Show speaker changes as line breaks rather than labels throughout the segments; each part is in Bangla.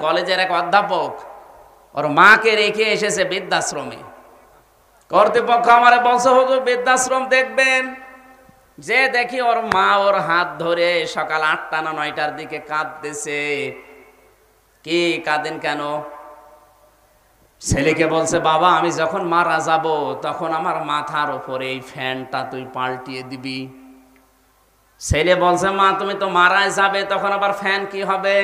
কলেজের এক অধ্যাপক ওর মাকে রেখে এসেছে বৃদ্ধাশ্রমে। কর্তৃপক্ষ আমারে বলছে হুজুর বৃদ্ধাশ্রম দেখবেন, যে দেখি ওর মা ওর হাত ধরে সকাল 8টা না 9টার দিকে কাঁদতেছে। কি কাঁদেন কেন? ছেলেকে বলছে বাবা আমি যখন মারা যাব তখন আমার মাথার উপরে এই ফ্যানটা তুই পাল্টিয়ে দিবি। ছেলে বলছে মা তুমি তো মারা যাবে, তখন আবার ফ্যান কি হবে?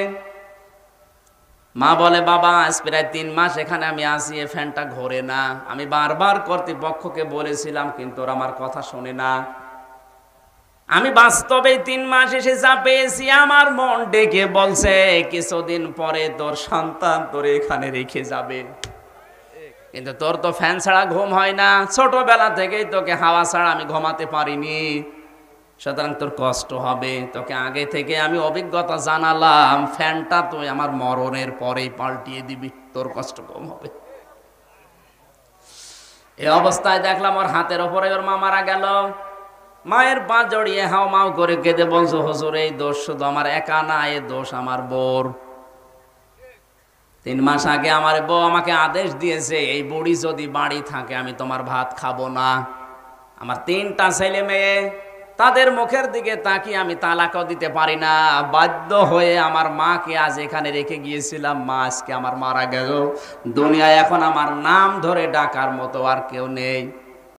মা বলে বাবা আজ প্রায় 3 মাস এখানে আমি আসি, এই ফ্যানটা ঘোরে না। আমি বারবার কর্তৃপক্ষকে বলেছিলাম কিন্তু ওরা আমার কথা শোনে না। আমি বাস্তবে 3 মাস এসে যা পেয়েছি আমার মন ডেকে বলছে কিছুদিন পরে তোর সন্তান তোর এখানে রেখে যাবে, কিন্তু তোর তো ফ্যান ছাড়া ঘুম হয় না, ছোটবেলা থেকেই তোকে হাওয়া ছাড়া আমি ঘুমাতে পারিনি, সুতরাং তোর কষ্ট হবে। তোকে আগে থেকে আমি অভিজ্ঞতা জানালাম, ফ্যানটা তুই আমার মরণের পরেই পাল্টিয়ে দিবি, তোর কষ্ট কম হবে। এই অবস্থায় দেখলাম ওর হাতের ওপরে ওর মা মারা গেল। মায়ের পা জড়িয়ে হাও মাও করে কেঁদে বলছো হুজুর এই দোষ শুধু আমার একা না, এই দোষ আমার বউর। 3 মাস আগে আমার বউ আমাকে আদেশ দিয়েছে এই বুড়ি যদি বাড়ি থাকে আমি তোমার ভাত খাবো না। আমার 3টা ছেলে মেয়ে, তাদের মুখের দিকে তাকিয়ে আমি তালাকও দিতে পারি না, বাধ্য হয়ে আমার মাকে আজ এখানে রেখে গিয়েছিলাম। মা আজকে আমার মারা গেল, দুনিয়ায় এখন আমার নাম ধরে ডাকার মতো আর কেউ নেই।